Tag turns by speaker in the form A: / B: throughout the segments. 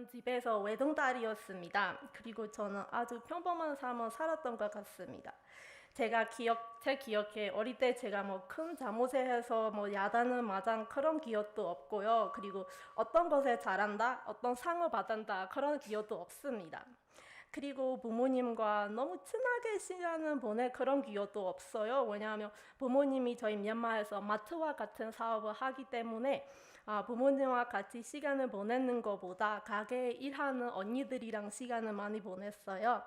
A: 저는 집에서 외동딸이었습니다. 그리고 저는 아주 평범한 삶을 살았던 것 같습니다. 제 기억에 어릴 때 제가 뭐 큰 잘못을 해서 뭐 야단을 맞은 그런 기억도 없고요. 그리고 어떤 것에 잘한다, 어떤 상을 받았다 그런 기억도 없습니다. 그리고 부모님과 너무 친하게 시간을 보낼 그런 기억도 없어요. 왜냐하면 부모님이 저희 미얀마에서 마트와 같은 사업을 하기 때문에 부모님과 같이 시간을 보내는 것보다 가게에 일하는 언니들이랑 시간을 많이 보냈어요.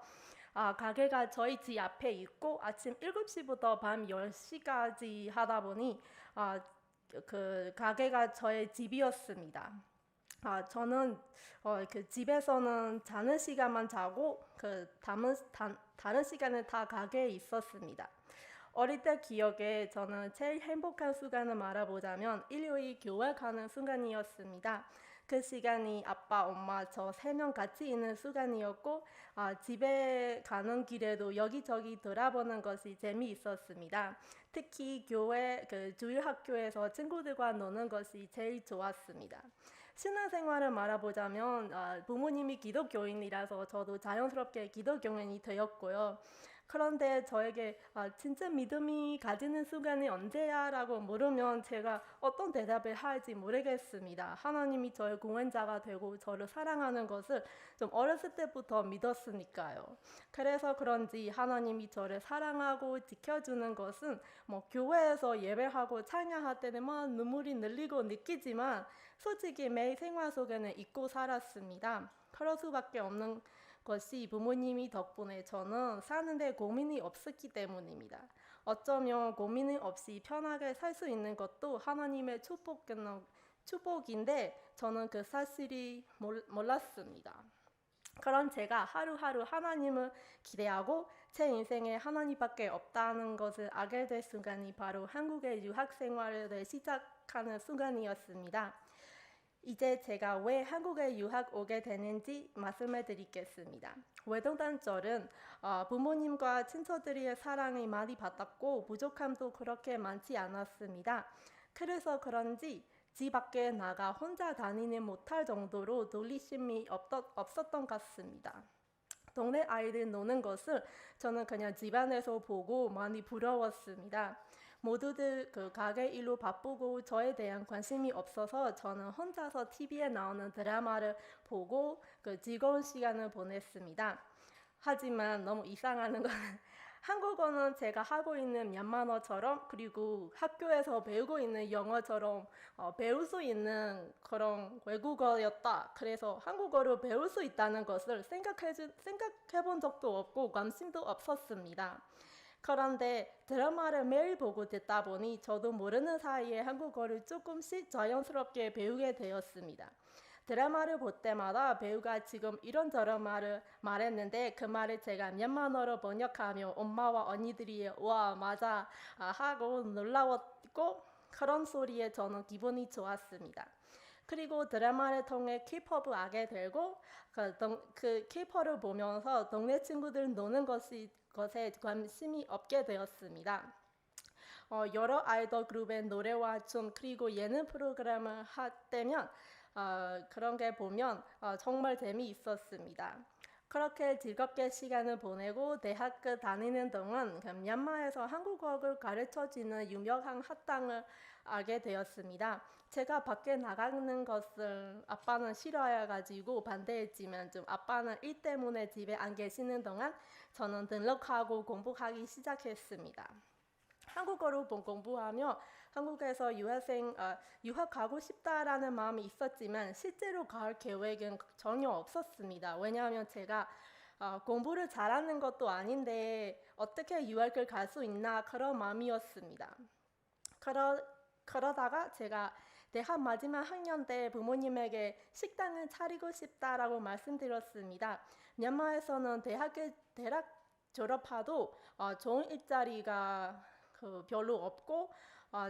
A: 가게가 저희 집 앞에 있고 아침 7시부터 밤 10시까지 하다 보니 그 가게가 저의 집이었습니다. 저는 그 집에서는 자는 시간만 자고 다른 시간은 다 가게에 있었습니다. 어릴 때 기억에 저는 제일 행복한 순간을 말해보자면 일요일 교회 가는 순간이었습니다. 그 시간이 아빠, 엄마, 저 3명 같이 있는 순간이었고 집에 가는 길에도 여기저기 돌아보는 것이 재미있었습니다. 특히 교회 그 주일학교에서 친구들과 노는 것이 제일 좋았습니다. 신앙생활을 말해보자면 부모님이 기독교인이라서 저도 자연스럽게 기독교인이 되었고요. 그런데 저에게 진짜 믿음이 가지는 순간이 언제야? 라고 물으면 제가 어떤 대답을 할지 모르겠습니다. 하나님이 저의 구원자가 되고 저를 사랑하는 것을 좀 어렸을 때부터 믿었으니까요. 그래서 그런지 하나님이 저를 사랑하고 지켜주는 것은 뭐 교회에서 예배하고 찬양할 때는 막 눈물이 늘리고 느끼지만 솔직히 매일 생활 속에는 잊고 살았습니다. 그럴 수밖에 없는 것이 부모님이 덕분에 저는 사는데 고민이 없었기 때문입니다. 어쩌면 고민이 없이 편하게 살 수 있는 것도 하나님의 축복인데 저는 그 사실이 몰랐습니다. 그런 제가 하루하루 하나님을 기대하고 제 인생에 하나님밖에 없다는 것을 알게 될 순간이 바로 한국의 유학 생활을 시작하는 순간이었습니다. 이제 제가 왜 한국에 유학 오게 되는지 말씀해 드리겠습니다. 외동단절은 부모님과 친척들의 사랑이 많이 받았고 부족함도 그렇게 많지 않았습니다. 그래서 그런지 집 밖에 나가 혼자 다니는 못할 정도로 놀리심이 없었던 것 같습니다. 동네 아이들 노는 것을 저는 그냥 집안에서 보고 많이 부러웠습니다. 모두들 그 가게 일로 바쁘고 저에 대한 관심이 없어서 저는 혼자서 TV에 나오는 드라마를 보고 그 즐거운 시간을 보냈습니다. 하지만 너무 이상한 건 한국어는 제가 하고 있는 미얀마어처럼 그리고 학교에서 배우고 있는 영어처럼 배울 수 있는 그런 외국어였다. 그래서 한국어를 배울 수 있다는 것을 생각해 본 적도 없고 관심도 없었습니다. 그런데 드라마를 매일 보고 듣다 보니 저도 모르는 사이에 한국어를 조금씩 자연스럽게 배우게 되었습니다. 드라마를 볼 때마다 배우가 지금 이런저런 말을 말했는데 그 말을 제가 미얀마어로 번역하며 엄마와 언니들이 와 맞아 하고 놀라웠고 그런 소리에 저는 기분이 좋았습니다. 그리고 드라마를 통해 K-팝을 알게 되고 그 K-팝을 보면서 동네 친구들 노는 것에 관심이 없게 되었습니다. 여러 아이돌 그룹의 노래와 춤 그리고 예능 프로그램을 할 때면 그런 게 보면 정말 재미있었습니다. 그렇게 즐겁게 시간을 보내고 대학교 다니는 동안 미얀마에서 한국어를 가르쳐주는 유명한 학당을 알게 되었습니다. 제가 밖에 나가는 것을 아빠는 싫어해가지고 반대했지만 좀 아빠는 일 때문에 집에 안 계시는 동안 저는 등록하고 공부하기 시작했습니다. 한국어로 공부하며 한국에서 유학 가고 싶다라는 마음이 있었지만 실제로 갈 계획은 전혀 없었습니다. 왜냐하면 제가 공부를 잘하는 것도 아닌데 어떻게 유학을 갈 수 있나 그런 마음이었습니다. 그러다가 제가 대학 마지막 학년 때 부모님에게 식당을 차리고 싶다라고 말씀드렸습니다. 미얀마에서는 대학 졸업해도 좋은 일자리가 별로 없고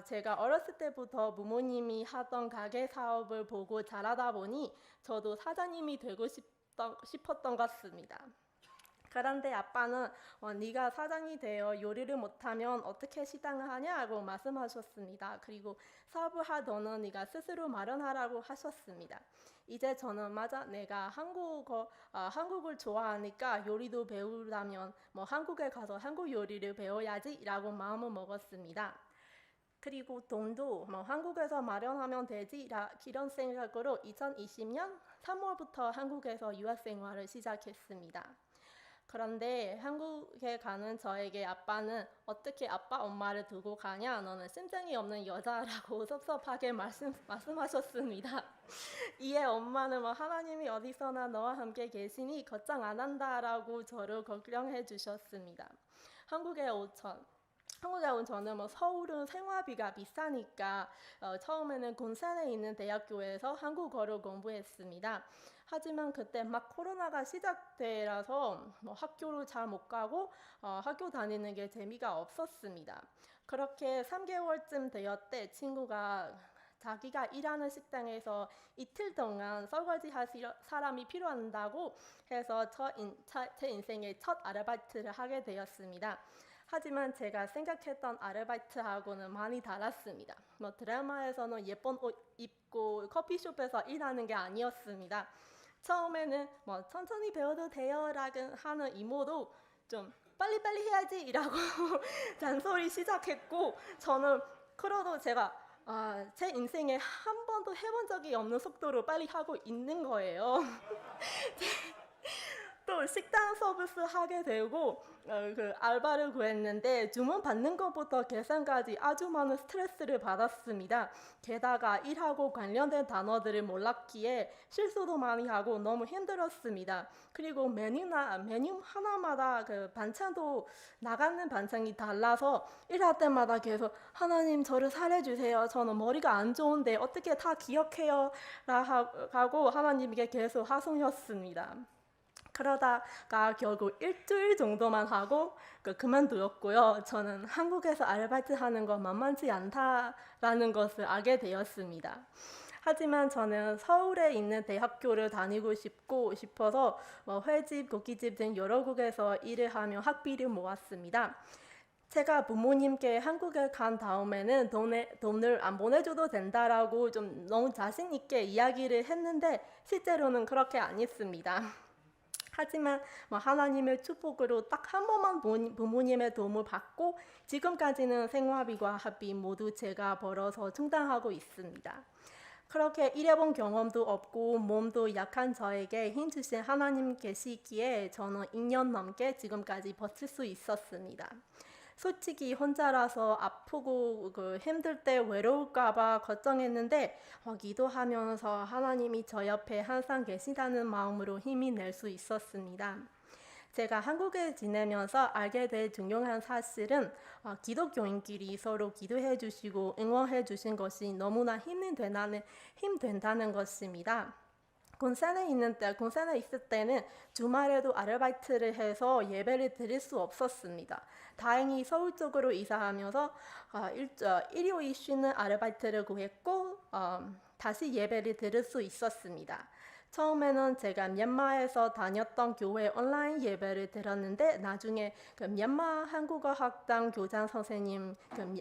A: 제가 어렸을 때부터 부모님이 하던 가게 사업을 보고 자라다 보니 저도 사장님이 되고 싶었던 것 같습니다. 그런데 아빠는 네가 사장이 되어 요리를 못하면 어떻게 식당을 하냐고 말씀하셨습니다. 그리고 사업을 하더는 네가 스스로 마련하라고 하셨습니다. 이제 저는 맞아 내가 한국을 좋아하니까 요리도 배우려면 한국에 가서 한국 요리를 배워야지라고 마음을 먹었습니다. 그리고 돈도 한국에서 마련하면 되지 이런 생각으로 2020년 3월부터 한국에서 유학 생활을 시작했습니다. 그런데 한국에 가는 저에게 아빠는 어떻게 아빠 엄마를 두고 가냐? 너는 심장이 없는 여자라고 섭섭하게 말씀하셨습니다. 이에 엄마는 하나님이 어디서나 너와 함께 계시니 걱정 안 한다라고 저를 걱정해 주셨습니다. 한국에 온 저는 서울은 생활비가 비싸니까 처음에는 군산에 있는 대학교에서 한국어를 공부했습니다. 하지만 그때 막 코로나가 시작되라서 학교를 잘 못 가고 학교 다니는 게 재미가 없었습니다. 그렇게 3개월쯤 되었대 친구가 자기가 일하는 식당에서 이틀 동안 설거지 할 사람이 필요한다고 해서 제 인생의 첫 아르바이트를 하게 되었습니다. 하지만 제가 생각했던 아르바이트하고는 많이 달랐습니다. 드라마에서는 예쁜 옷 입고 커피숍에서 일하는 게 아니었습니다. 처음에는 천천히 배워도 돼요 라고 하는 이모도 좀 빨리빨리 해야지 라고 잔소리 시작했고 저는 그래도 제가 제 인생에 한 번도 해본 적이 없는 속도로 빨리 하고 있는 거예요. 또 식당 서비스 하게 되고 그 알바를 구했는데 주문 받는 것부터 계산까지 아주 많은 스트레스를 받았습니다. 게다가 일하고 관련된 단어들을 몰랐기에 실수도 많이 하고 너무 힘들었습니다. 그리고 메뉴 하나마다 그 반찬도 나가는 반찬이 달라서 일할 때마다 계속 하나님 저를 살려주세요. 저는 머리가 안 좋은데 어떻게 다 기억해요? 라고 하나님께 계속 하소연했습니다. 그러다가 결국 일주일 정도만 하고 그만두었고요. 저는 한국에서 아르바이트 하는 거 만만치 않다라는 것을 알게 되었습니다. 하지만 저는 서울에 있는 대학교를 다니고 싶어서 회집, 고깃집 등 여러 곳에서 일을 하며 학비를 모았습니다. 제가 부모님께 한국에 간 다음에는 돈을 안 보내줘도 된다라고 좀 너무 자신 있게 이야기를 했는데 실제로는 그렇게 안 했습니다. 하지만 하나님의 축복으로 딱 한 번만 부모님의 도움을 받고 지금까지는 생활비와 학비 모두 제가 벌어서 충당하고 있습니다. 그렇게 일해본 경험도 없고 몸도 약한 저에게 힘주신 하나님 계시기에 저는 2년 넘게 지금까지 버틸 수 있었습니다. 솔직히 혼자라서 아프고 힘들 때 외로울까봐 걱정했는데 기도하면서 하나님이 저 옆에 항상 계시다는 마음으로 힘이 낼 수 있었습니다. 제가 한국에 지내면서 알게 된 중요한 사실은 기독교인끼리 서로 기도해 주시고 응원해 주신 것이 너무나 힘이 된다는 것입니다. 군산에 있을 때는 주말에도 아르바이트를 해서 예배를 드릴 수 없었습니다. 다행히 서울 쪽으로 이사하면서 일요일 쉬는 아르바이트를 구했고 다시 예배를 드릴 수 있었습니다. 처음에는 제가 미얀마에서 다녔던 교회 온라인 예배를 들었는데 나중에 미얀마 한국어 학당 교장 선생님,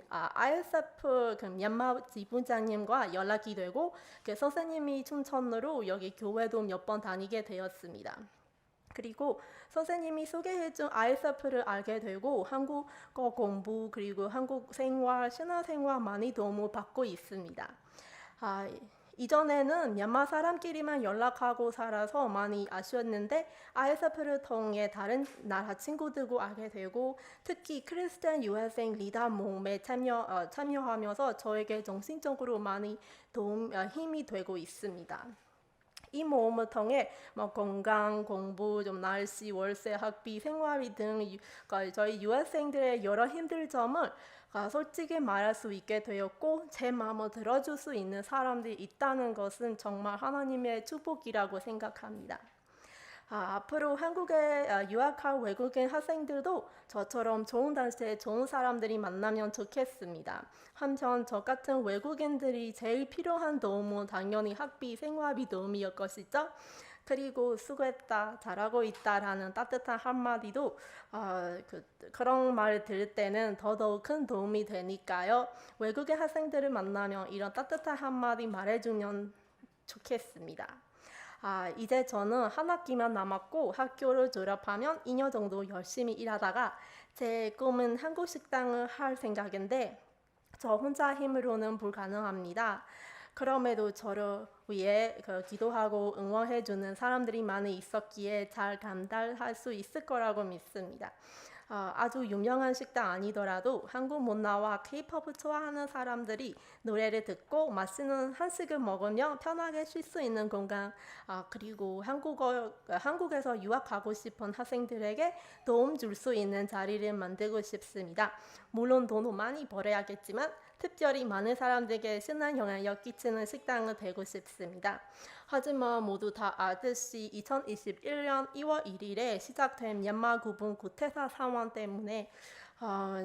A: ISF 미얀마 지부장님과 연락이 되고 선생님이 추천으로 여기 교회도 몇 번 다니게 되었습니다. 그리고 선생님이 소개해준 ISF를 알게 되고 한국어 공부 그리고 한국 생활, 신화생활 많이 도움을 받고 있습니다. 이전에는 미얀마 사람끼리만 연락하고 살아서 많이 아쉬웠는데 ISF를 통해 다른 나라 친구들과 알게 되고 특히 크리스찬 유학생 리더 모임에 참여하면서 저에게 정신적으로 많이 힘이 되고 있습니다. 이 모임을 통해 건강, 공부, 날씨, 월세, 학비, 생활비 등 저희 유학생들의 여러 힘들 점을 솔직히 말할 수 있게 되었고 제 마음을 들어줄 수 있는 사람들이 있다는 것은 정말 하나님의 축복이라고 생각합니다. 앞으로 한국에 유학할 외국인 학생들도 저처럼 좋은 단체에 좋은 사람들이 만나면 좋겠습니다. 한편 저 같은 외국인들이 제일 필요한 도움은 당연히 학비, 생활비 도움이었 것이죠. 그리고 수고했다, 잘하고 있다라는 따뜻한 한마디도 그런 말을 들을 때는 더더욱 큰 도움이 되니까요. 외국의 학생들을 만나면 이런 따뜻한 한마디 말해주면 좋겠습니다. 이제 저는 한 학기만 남았고 학교를 졸업하면 2년 정도 열심히 일하다가 제 꿈은 한국 식당을 할 생각인데 저 혼자 힘으로는 불가능합니다. 그럼에도 저를 위해 기도하고 응원해주는 사람들이 많이 있었기에 잘 감당할 수 있을 거라고 믿습니다. 아주 유명한 식당 아니더라도 한국 문화와 K-팝을 좋아하는 사람들이 노래를 듣고 맛있는 한식을 먹으며 편하게 쉴 수 있는 공간, 그리고 한국에서 유학하고 싶은 학생들에게 도움 줄 수 있는 자리를 만들고 싶습니다. 물론 돈을 많이 벌어야겠지만 특별히 많은 사람들에게 신난 영향력 끼치는 식당을 되고 싶습니다. 하지만 모두 다 아듯이 2021년 2월 1일에 시작된 미얀마 군부 구태타 상황 때문에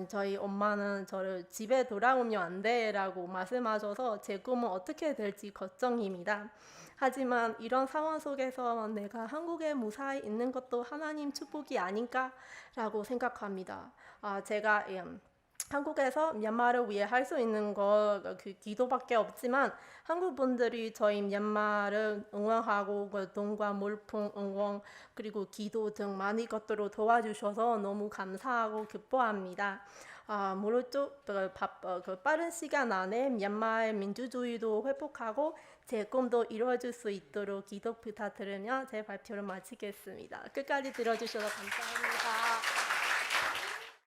A: 저희 엄마는 저를 집에 돌아오면 안 돼라고 말씀하셔서 제 꿈은 어떻게 될지 걱정입니다. 하지만 이런 상황 속에서 내가 한국에 무사히 있는 것도 하나님 축복이 아닌가라고 생각합니다. 제가 한국에서 미얀마를 위해 할 수 있는 거 기도밖에 없지만 한국 분들이 저희 미얀마를 응원하고 돈과 물품 응원 그리고 기도 등 많은 것들로 도와주셔서 너무 감사하고 기뻐합니다. 무릇 빠른 시간 안에 미얀마의 민주주의도 회복하고 제 꿈도 이루어질 수 있도록 기도 부탁드리며 제 발표를 마치겠습니다. 끝까지 들어주셔서 감사합니다.